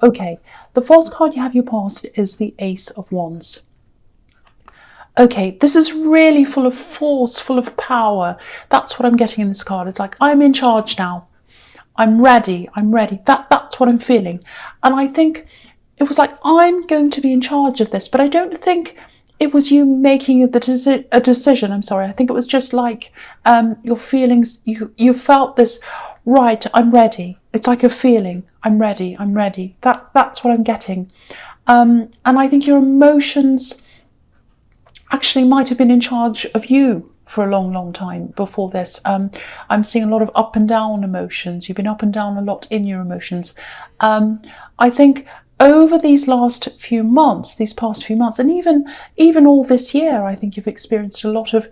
Okay, the false card you have your past is the Ace of Wands. Okay, this is really full of force, full of power. That's what I'm getting in this card. It's like, I'm in charge now. I'm ready. That's what I'm feeling. And I think it was like, I'm going to be in charge of this, but I don't think it was you making a decision. I'm sorry. I think it was just like your feelings. You felt this, right, I'm ready. It's like a feeling. I'm ready. That's what I'm getting. And I think your emotions actually might have been in charge of you for a long time before this. I'm seeing a lot of up and down emotions. You've been up and down a lot in your emotions. I think over these past few months, and even all this year, I think you've experienced a lot of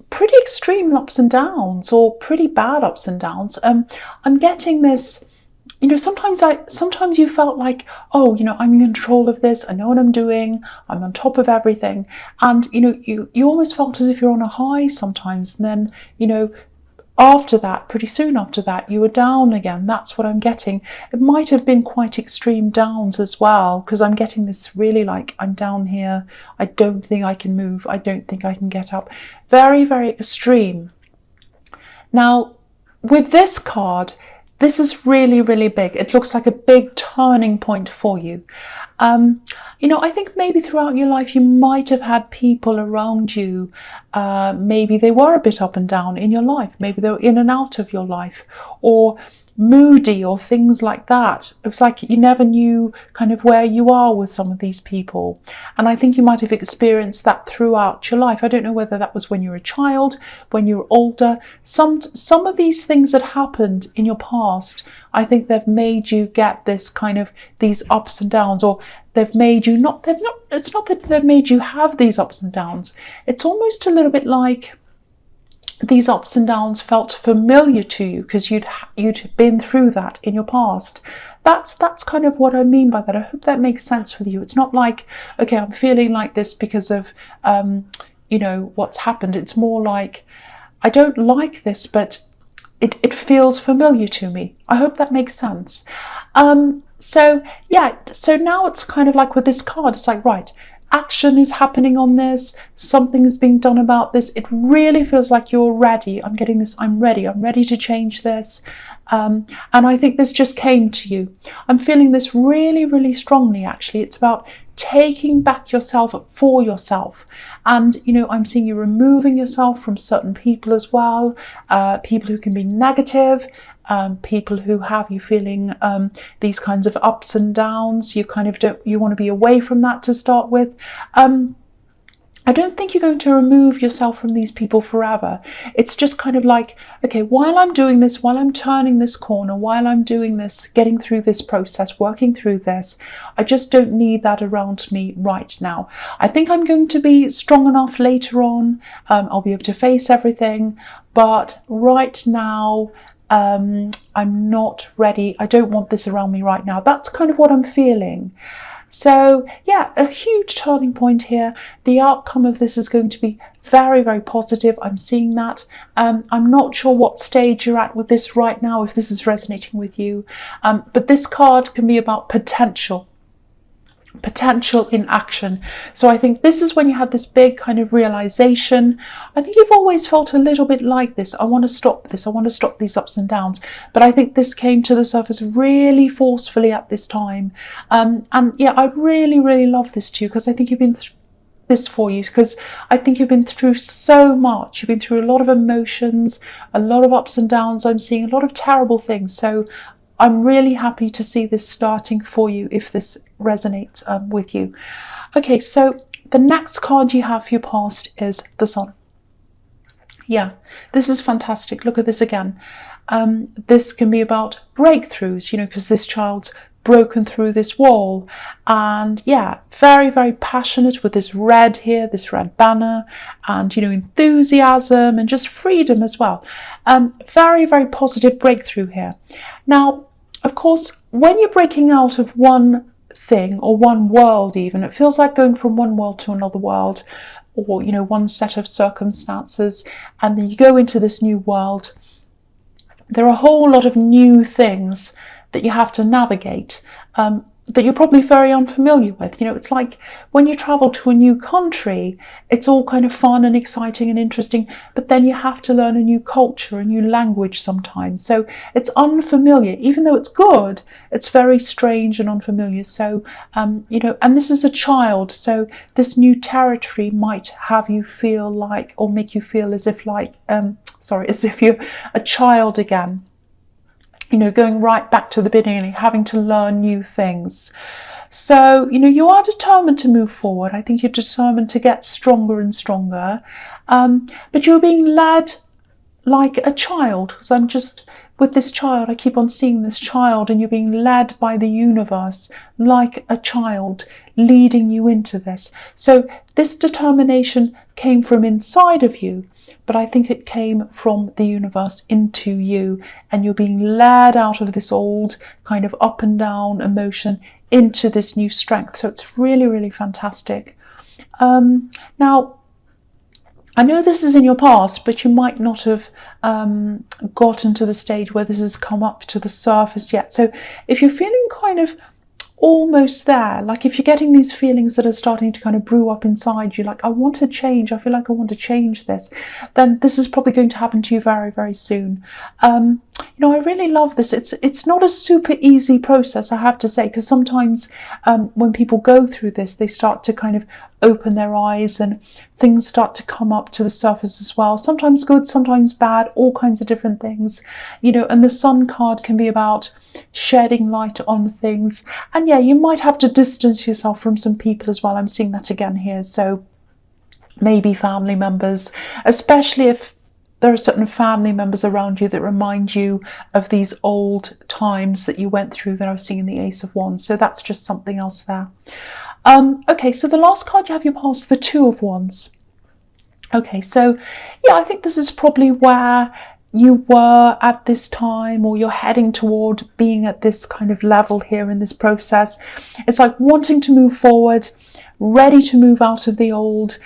pretty extreme ups and downs, or pretty bad ups and downs. I'm getting this, sometimes you felt like, oh, I'm in control of this. I know what I'm doing. I'm on top of everything. And, you almost felt as if you're on a high sometimes. And then, after that, pretty soon after that, you were down again. That's what I'm getting. It might have been quite extreme downs as well, because I'm getting this really like, I'm down here. I don't think I can move. I don't think I can get up. Very, very extreme. Now, with this card, this is really, really big. It looks like a big turning point for you. I think maybe throughout your life, you might have had people around you. Maybe they were a bit up and down in your life. Maybe they were in and out of your life, or moody, or things like that. It was like you never knew kind of where you are with some of these people. And I think you might have experienced that throughout your life. I don't know whether that was when you were a child, when you were older. Some of these things that happened in your past, I think they've made you get this kind of these ups and downs, or it's not that they've made you have these ups and downs. It's almost a little bit like these ups and downs felt familiar to you because you'd been through that in your past. That's kind of what I mean by that. I hope that makes sense with you. It's not like, okay, I'm feeling like this because of what's happened. It's more like, I don't like this, but it feels familiar to me. I hope that makes sense. So now it's kind of like with this card, it's like, right, action is happening on this, something is being done about this. It really feels like you're ready. I'm getting this, I'm ready to change this. And I think this just came to you. I'm feeling this really, really strongly, actually. It's about taking back yourself for yourself. And, I'm seeing you removing yourself from certain people as well, people who can be negative, people who have you feeling these kinds of ups and downs. You want to be away from that to start with. I don't think you're going to remove yourself from these people forever. It's just kind of like, okay, while I'm doing this, while I'm turning this corner, while I'm doing this, getting through this process, working through this, I just don't need that around me right now. I think I'm going to be strong enough later on. I'll be able to face everything. But right now, I'm not ready. I don't want this around me right now. That's kind of what I'm feeling. So yeah, a huge turning point here. The outcome of this is going to be very, very positive. I'm seeing that. I'm not sure what stage you're at with this right now, if this is resonating with you. But this card can be about potential in action. So I think this is when you have this big kind of realization. I think you've always felt a little bit like this. I want to stop this. I want to stop these ups and downs. But I think this came to the surface really forcefully at this time. And yeah, I really, really love this too, because I think you've been this for you, because I think you've been through so much. You've been through a lot of emotions, a lot of ups and downs. I'm seeing a lot of terrible things. So I'm really happy to see this starting for you if this resonates with you. Okay, so the next card you have for your past is the Sun. Yeah, this is fantastic. Look at this again. This can be about breakthroughs, because this child's broken through this wall. And yeah, very, very passionate with this red here, this red banner, and, enthusiasm and just freedom as well. Very, very positive breakthrough here. Now, of course, when you're breaking out of one thing or one world even, it feels like going from one world to another world, or, one set of circumstances, and then you go into this new world. There are a whole lot of new things that you have to navigate. that you're probably very unfamiliar with. You know, it's like when you travel to a new country, it's all kind of fun and exciting and interesting, but then you have to learn a new culture, a new language sometimes. So it's unfamiliar. Even though it's good, it's very strange and unfamiliar. So, you know, and this is a child, so this new territory might have you feel like, or make you feel as if like, as if you're a child again. You know, going right back to the beginning, having to learn new things. So, you know, you are determined to move forward. I think you're determined to get stronger and stronger. But you're being led like a child. Because I'm just, with this child, I keep on seeing this child, and you're being led by the universe like a child, leading you into this. So this determination came from inside of you, but I think it came from the universe into you, and you're being led out of this old kind of up and down emotion into this new strength. So it's really, really fantastic. Now, I know this is in your past, but you might not have gotten to the stage where this has come up to the surface yet. So if you're feeling kind of almost there, like if you're getting these feelings that are starting to kind of brew up inside you, like I want to change, I feel like I want to change this, then this is probably going to happen to you very, very soon. You know, I really love this. It's not a super easy process, I have to say, because sometimes when people go through this, they start to kind of open their eyes and things start to come up to the surface as well. Sometimes good, sometimes bad, all kinds of different things, you know, and the Sun card can be about shedding light on things. And yeah, you might have to distance yourself from some people as well. I'm seeing that again here. So maybe family members, especially if there are certain family members around you that remind you of these old times that you went through that I was seeing in the Ace of Wands. So that's just something else there. Okay, so the last card you have your past, the Two of Wands. Okay, so yeah, I think this is probably where you were at this time, or you're heading toward being at this kind of level here in this process. It's like wanting to move forward, ready to move out of the old.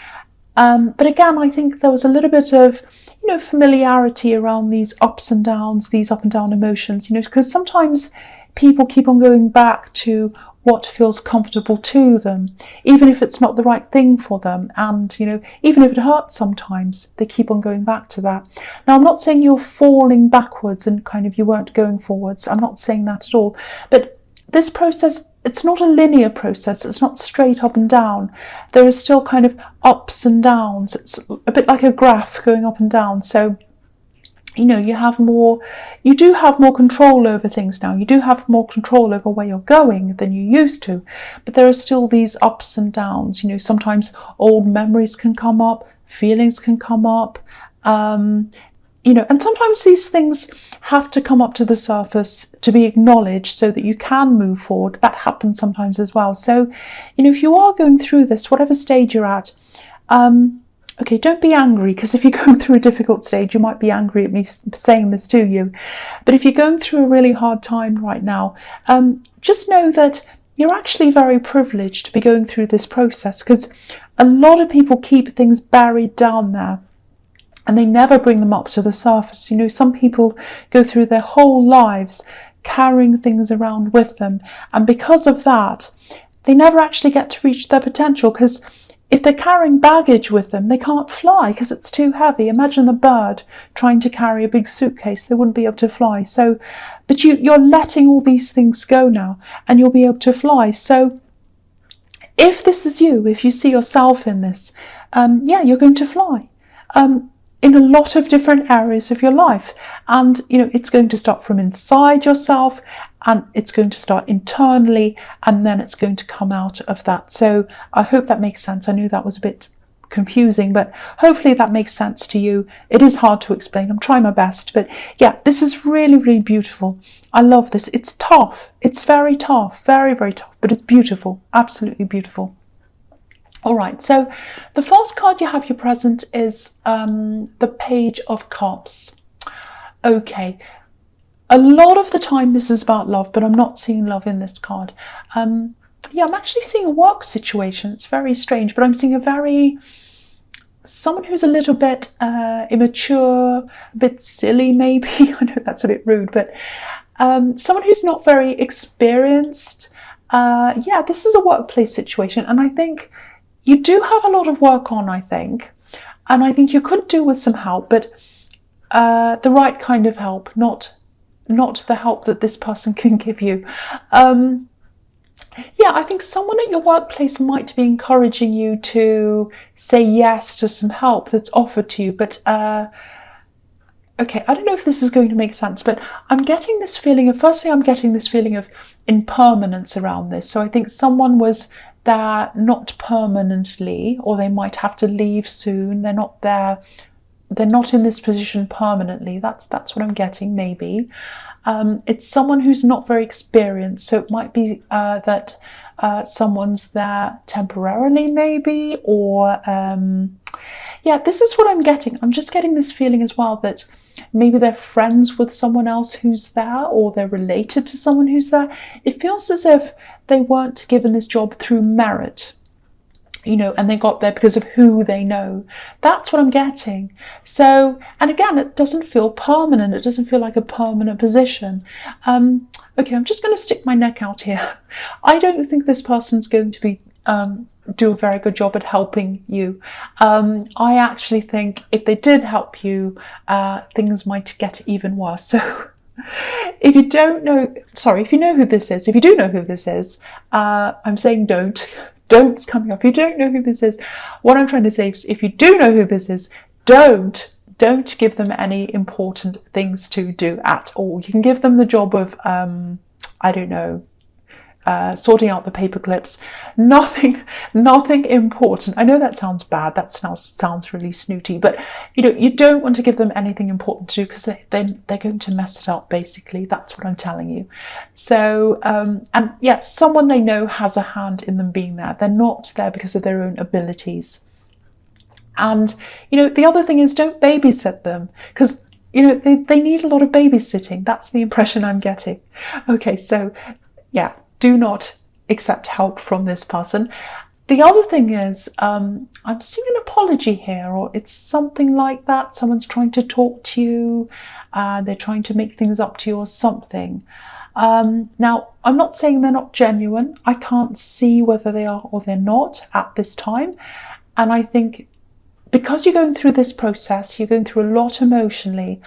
But again, I think there was a little bit of, you know, familiarity around these ups and downs, these up and down emotions, you know, because sometimes people keep on going back to what feels comfortable to them, even if it's not the right thing for them. And, you know, even if it hurts sometimes, they keep on going back to that. Now, I'm not saying you're falling backwards and kind of you weren't going forwards. I'm not saying that at all. But this process, it's not a linear process. It's not straight up and down. There is still kind of ups and downs. It's a bit like a graph going up and down. So, you know, you do have more control over things now. You do have more control over where you're going than you used to, but there are still these ups and downs. You know, sometimes old memories can come up, feelings can come up, you know, and sometimes these things have to come up to the surface to be acknowledged so that you can move forward. That happens sometimes as well. So, you know, if you are going through this, whatever stage you're at, okay, don't be angry, because if you're going through a difficult stage, you might be angry at me saying this to you. But if you're going through a really hard time right now, just know that you're actually very privileged to be going through this process, because a lot of people keep things buried down there and they never bring them up to the surface. You know, some people go through their whole lives carrying things around with them, and because of that, they never actually get to reach their potential, because if they're carrying baggage with them, they can't fly because it's too heavy. Imagine a bird trying to carry a big suitcase. They wouldn't be able to fly. So, but you're letting all these things go now, and you'll be able to fly. So if this is you, if you see yourself in this, yeah, you're going to fly in a lot of different areas of your life. And, you know, it's going to start from inside yourself, and it's going to start internally, and then it's going to come out of that. So I hope that makes sense. I knew that was a bit confusing, but hopefully that makes sense to you. It is hard to explain. I'm trying my best, but yeah, this is really, really beautiful. I love this. It's tough. It's very tough, very, very tough, but it's beautiful. Absolutely beautiful. All right, so the first card you have your present is the Page of Cups. Okay, a lot of the time this is about love, but I'm not seeing love in this card. Yeah, I'm actually seeing a work situation. It's very strange, but I'm seeing someone who's a little bit immature, a bit silly maybe. I know that's a bit rude, but someone who's not very experienced. Yeah, this is a workplace situation, and I think you do have a lot of work on, I think. And I think you could do with some help, but the right kind of help, not the help that this person can give you. Yeah, I think someone at your workplace might be encouraging you to say yes to some help that's offered to you, but okay, I don't know if this is going to make sense, but I'm getting this feeling of, firstly, I'm getting this feeling of impermanence around this. So I think someone was there not permanently, or they might have to leave soon. They're not there. They're not in this position permanently. That's what I'm getting, maybe. It's someone who's not very experienced. So it might be that someone's there temporarily, maybe, or yeah, this is what I'm getting. I'm just getting this feeling as well that maybe they're friends with someone else who's there, or they're related to someone who's there. It feels as if they weren't given this job through merit, you know, and they got there because of who they know. That's what I'm getting. So, and again, it doesn't feel permanent. It doesn't feel like a permanent position. Okay, I'm just going to stick my neck out here. I don't think this person's going to be do a very good job at helping you. I actually think if they did help you, things might get even worse. So if you don't know, sorry, if you know who this is, if you do know who this is, I'm saying don't's coming up. If you don't know who this is, what I'm trying to say is, if you do know who this is, don't give them any important things to do at all. You can give them the job of, I don't know, sorting out the paper clips. Nothing important. I know that sounds bad. That sounds really snooty, but you know, you don't want to give them anything important to do, because they're going to mess it up. Basically, that's what I'm telling you. So, and yeah, someone they know has a hand in them being there. They're not there because of their own abilities. And you know, the other thing is, don't babysit them, because you know, they need a lot of babysitting. That's the impression I'm getting. Okay, so yeah, do not accept help from this person. The other thing is, I'm seeing an apology here, or it's something like that. Someone's trying to talk to you, they're trying to make things up to you or something. Now, I'm not saying they're not genuine. I can't see whether they are or they're not at this time. And I think because you're going through this process, you're going through a lot emotionally,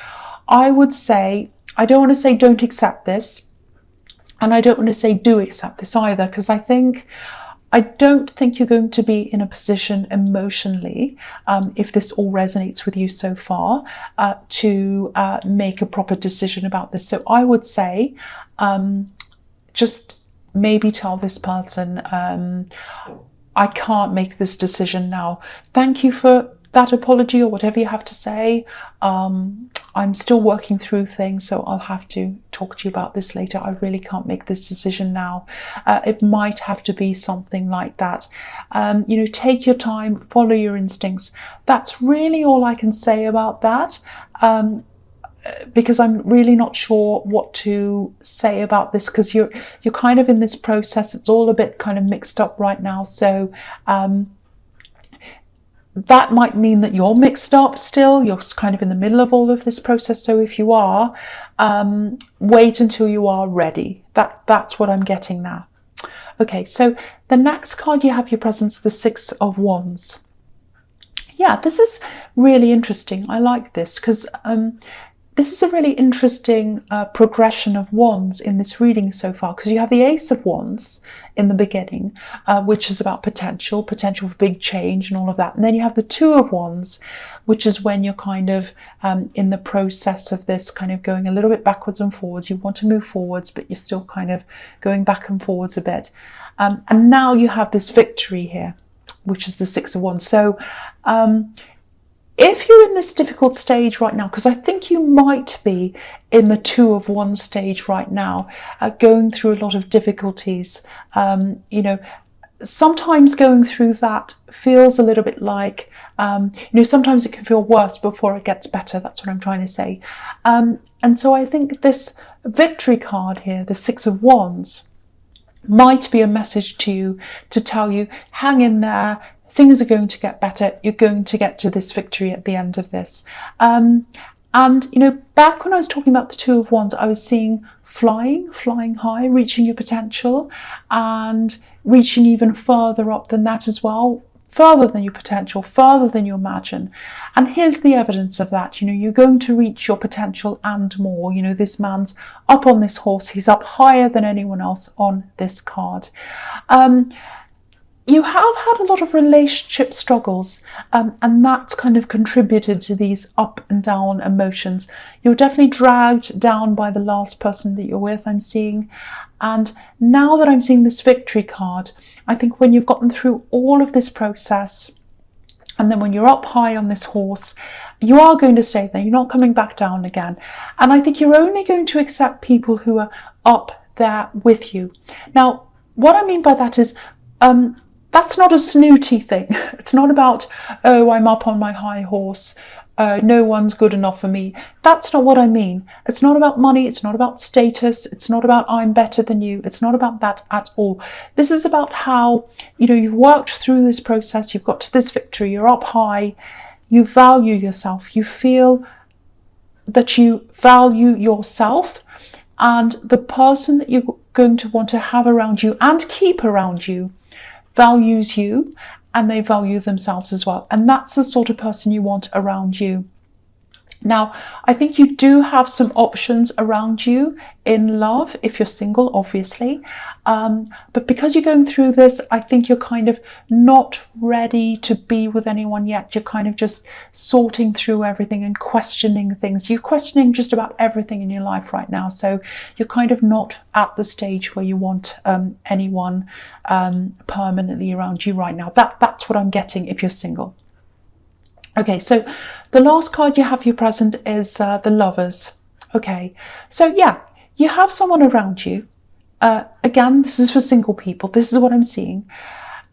I would say, I don't want to say don't accept this, and I don't want to say do accept this either, because I don't think you're going to be in a position emotionally, if this all resonates with you so far, to make a proper decision about this. So I would say, just maybe tell this person, I can't make this decision now. Thank you for that apology, or whatever you have to say. I'm still working through things, so I'll have to talk to you about this later. I really can't make this decision now. It might have to be something like that. You know, take your time, follow your instincts. That's really all I can say about that. Because I'm really not sure what to say about this, because you're kind of in this process. It's all a bit kind of mixed up right now. So that might mean that you're mixed up still. You're kind of in the middle of all of this process. So if you are, wait until you are ready. That's what I'm getting now. Okay, so the next card you have your presence, the Six of Wands. Yeah, this is really interesting. I like this because this is a really interesting progression of wands in this reading so far, because you have the Ace of Wands in the beginning, which is about potential for big change and all of that. And then you have the Two of Wands, which is when you're kind of in the process of this kind of going a little bit backwards and forwards. You want to move forwards, but you're still kind of going back and forwards a bit. And now you have this victory here, which is the Six of Wands. So if you're in this difficult stage right now, because I think you might be in the Two of Wands stage right now, going through a lot of difficulties, you know, sometimes going through that feels a little bit like, you know, sometimes it can feel worse before it gets better. That's what I'm trying to say. And so I think this victory card here, the Six of Wands, might be a message to you to tell you, hang in there. Things are going to get better. You're going to get to this victory at the end of this. And And, you know, back when I was talking about the Two of Wands, I was seeing flying high, reaching your potential, and reaching even further up than that as well, further than your potential, further than you imagine. And here's the evidence of that. You know, you're going to reach your potential and more. You know, this man's up on this horse. He's up higher than anyone else on this card. You have had a lot of relationship struggles, and that's kind of contributed to these up and down emotions. You're definitely dragged down by the last person that you're with, I'm seeing. And now that I'm seeing this victory card, I think when you've gotten through all of this process, and then when you're up high on this horse, you are going to stay there. You're not coming back down again. And I think you're only going to accept people who are up there with you. Now, what I mean by that is, that's not a snooty thing. It's not about, oh, I'm up on my high horse, no one's good enough for me. That's not what I mean. It's not about money. It's not about status. It's not about I'm better than you. It's not about that at all. This is about how, you know, you've worked through this process. You've got to this victory. You're up high. You value yourself. You feel that you value yourself, and the person that you're going to want to have around you and keep around you values you, and they value themselves as well. And that's the sort of person you want around you. Now, I think you do have some options around you in love if you're single, obviously. But because you're going through this, I think you're kind of not ready to be with anyone yet. You're kind of just sorting through everything and questioning things. You're questioning just about everything in your life right now. So you're kind of not at the stage where you want anyone permanently around you right now. That's what I'm getting if you're single. Okay, so the last card you have here present is the Lovers. Okay, so yeah, you have someone around you. Again, this is for single people. This is what I'm seeing.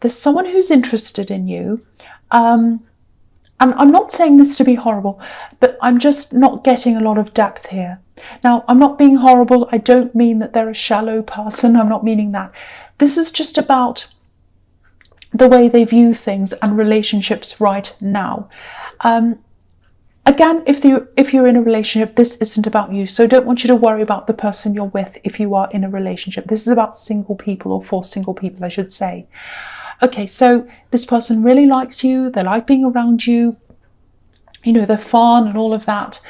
There's someone who's interested in you. And I'm not saying this to be horrible, but I'm just not getting a lot of depth here. Now, I'm not being horrible. I don't mean that they're a shallow person. I'm not meaning that. This is just about the way they view things and relationships right now. Again, if you're in a relationship, this isn't about you. So I don't want you to worry about the person you're with if you are in a relationship. This is about single people, or for single people, I should say. Okay, so this person really likes you. They like being around you. You know, they're fun and all of that.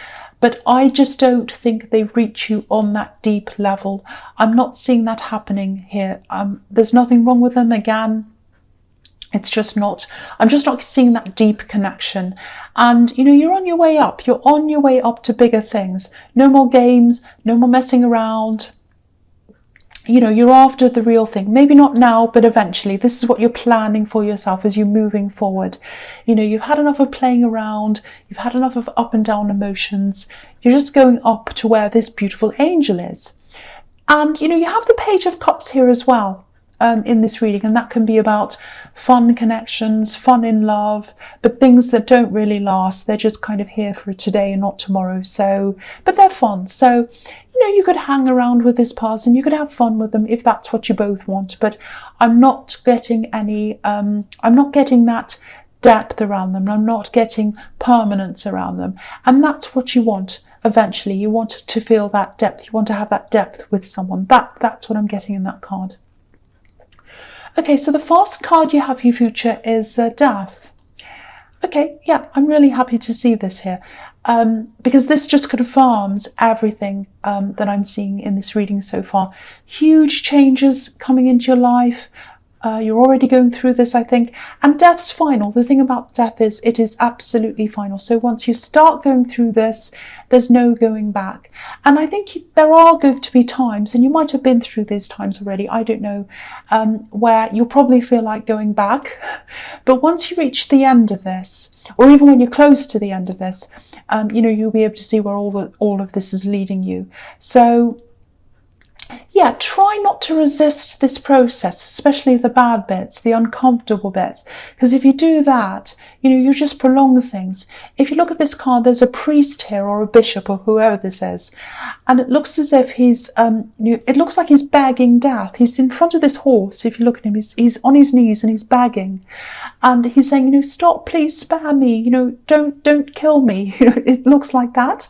But I just don't think they reach you on that deep level. I'm not seeing that happening here. There's nothing wrong with them. Again, it's just not, I'm just not seeing that deep connection. And, you know, you're on your way up. You're on your way up to bigger things. No more games, no more messing around. You know, you're after the real thing. Maybe not now, but eventually. This is what you're planning for yourself as you're moving forward. You know, you've had enough of playing around. You've had enough of up and down emotions. You're just going up to where this beautiful angel is. And, you know, you have the Page of Cups here as well. In this reading, and that can be about fun connections, fun in love, but things that don't really last. They're just kind of here for today and not tomorrow. So, but they're fun. So, you know, you could hang around with this person, you could have fun with them if that's what you both want. But I'm not getting any, I'm not getting that depth around them. I'm not getting permanence around them. And that's what you want eventually. You want to feel that depth. You want to have that depth with someone. That's what I'm getting in that card. Okay, so the first card you have for your future is Death. Okay, yeah, I'm really happy to see this here because this just confirms everything that I'm seeing in this reading so far. Huge changes coming into your life. You're already going through this, I think, and death's final. The thing about death is it is absolutely final. So once you start going through this, there's no going back. And I think there are going to be times, and you might have been through these times already, I don't know, where you'll probably feel like going back. But once you reach the end of this, or even when you're close to the end of this, you know, you'll be able to see where all of this is leading you. So Yeah, try not to resist this process, especially the bad bits, the uncomfortable bits, because if you do that, you just prolong things. If you look at this card, there's a priest here or a bishop or whoever this is, and it looks as if it looks like he's begging death. He's in front of this horse. If you look at him, he's on his knees and he's begging, and he's saying, stop, please spare me, don't kill me. It looks like that.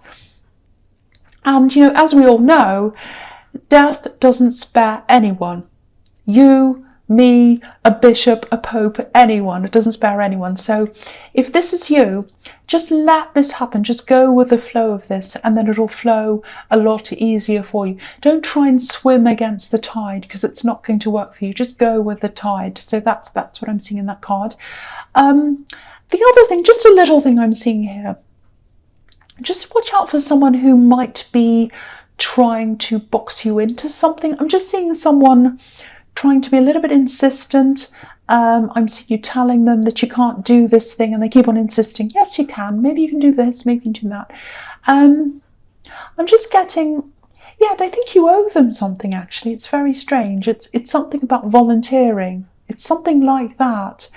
And as we all know, death doesn't spare anyone. You, me, a bishop, a pope, anyone. It doesn't spare anyone. So if this is you, just let this happen. Just go with the flow of this, and then it'll flow a lot easier for you. Don't try and swim against the tide, because it's not going to work for you. Just go with the tide. So that's what I'm seeing in that card. The other thing, just a little thing I'm seeing here, just watch out for someone who might be trying to box you into something. I'm just seeing someone trying to be a little bit insistent. I'm seeing you telling them that you can't do this thing, and they keep on insisting, yes you can, maybe you can do this, maybe you can do that. I'm just getting, they think you owe them something. Actually, it's very strange. It's something about volunteering. It's something like that.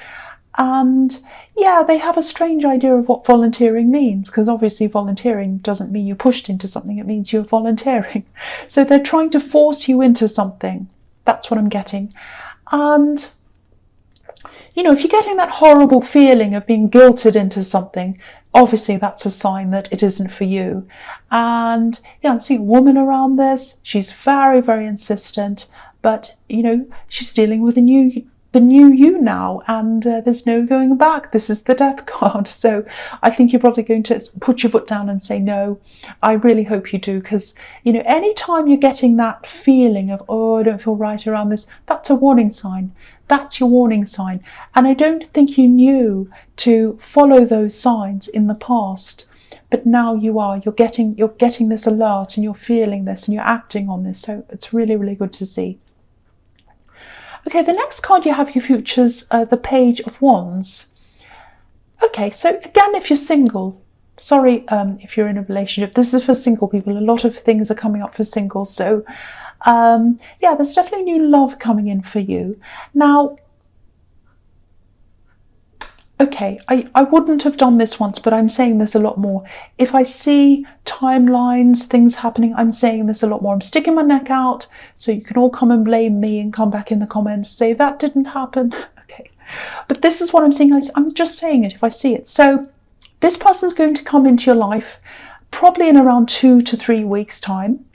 And they have a strange idea of what volunteering means, because obviously volunteering doesn't mean you're pushed into something, it means you're volunteering. So they're trying to force you into something. That's what I'm getting. And if you're getting that horrible feeling of being guilted into something, obviously that's a sign that it isn't for you. And I'm seeing a woman around this. She's very, very insistent, but she's dealing with the new you now, and there's no going back. This is the death card. So I think you're probably going to put your foot down and say no. I really hope you do, because anytime you're getting that feeling of, oh, I don't feel right around this, that's a warning sign. That's your warning sign. And I don't think you knew to follow those signs in the past, but now you're getting this alert, and you're feeling this, and you're acting on this. So it's really, really good to see. Okay, the next card you have features the Page of Wands. Okay, so again, if you're single, sorry if you're in a relationship, this is for single people. A lot of things are coming up for singles. So there's definitely new love coming in for you. Now, okay, I wouldn't have done this once, but I'm saying this a lot more. If I see timelines, things happening, I'm saying this a lot more. I'm sticking my neck out, so you can all come and blame me and come back in the comments and say, that didn't happen. Okay, but this is what I'm saying. I'm just saying it if I see it. So this person's going to come into your life probably in around 2 to 3 weeks' time.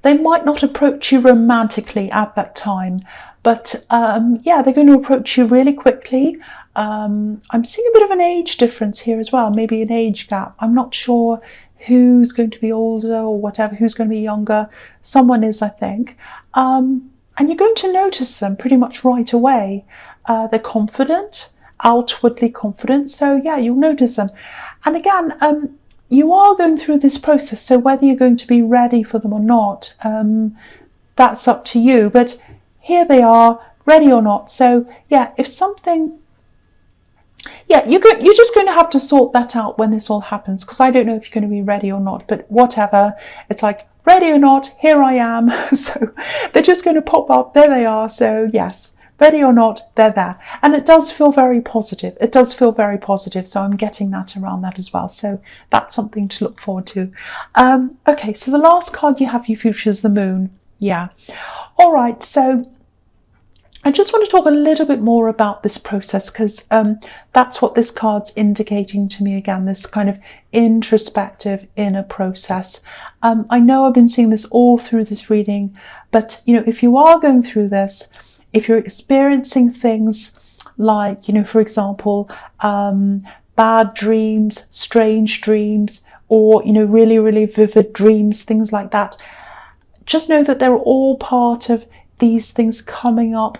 They might not approach you romantically at that time, but they're going to approach you really quickly. I'm seeing a bit of an age difference here as well, maybe an age gap. I'm not sure who's going to be older or whatever, who's going to be younger. Someone is, I think. And you're going to notice them pretty much right away. They're confident, outwardly confident. So you'll notice them. And again, you are going through this process. So whether you're going to be ready for them or not, that's up to you. But here they are, ready or not. So if something... you're just going to have to sort that out when this all happens, because I don't know if you're going to be ready or not, but whatever. It's like, ready or not, here I am. So they're just going to pop up. There they are. So yes, ready or not, they're there. And it does feel very positive. It does feel very positive. So I'm getting that around that as well. So that's something to look forward to. Okay, so the last card you have features the Moon. All right, so I just want to talk a little bit more about this process, because that's what this card's indicating to me again, this kind of introspective inner process. I know I've been seeing this all through this reading, but if you are going through this, if you're experiencing things like, for example, bad dreams, strange dreams, or, really, really vivid dreams, things like that, just know that they're all part of these things coming up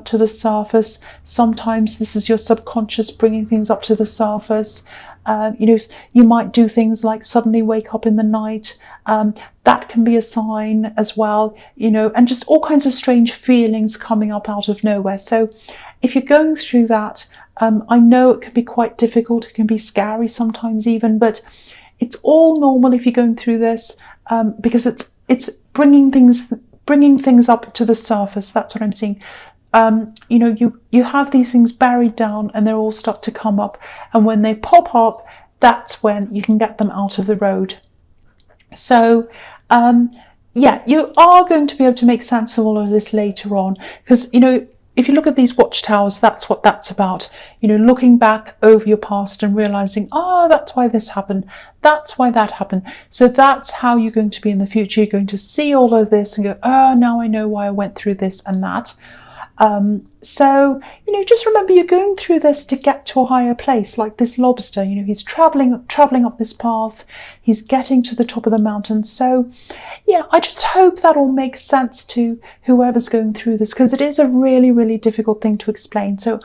to the surface. Sometimes this is your subconscious bringing things up to the surface. You might do things like suddenly wake up in the night. That can be a sign as well, and just all kinds of strange feelings coming up out of nowhere. So if you're going through that, I know it can be quite difficult. It can be scary sometimes even, but it's all normal if you're going through this, because it's bringing things bringing things up to the surface. That's what I'm seeing. You know, you have these things buried down and they all start to come up, and when they pop up, that's when you can get them out of the road. So yeah, you are going to be able to make sense of all of this later on, because, you know, if you look at these watchtowers, that's what that's about. You know, looking back over your past and realizing, oh, that's why this happened. That's why that happened. So that's how you're going to be in the future. You're going to see all of this and go, oh, now I know why I went through this and that. So, you know, just remember you're going through this to get to a higher place, like this lobster. You know, he's traveling up this path, he's getting to the top of the mountain. So yeah, I just hope that all makes sense to whoever's going through this, because it is a really, really difficult thing to explain. So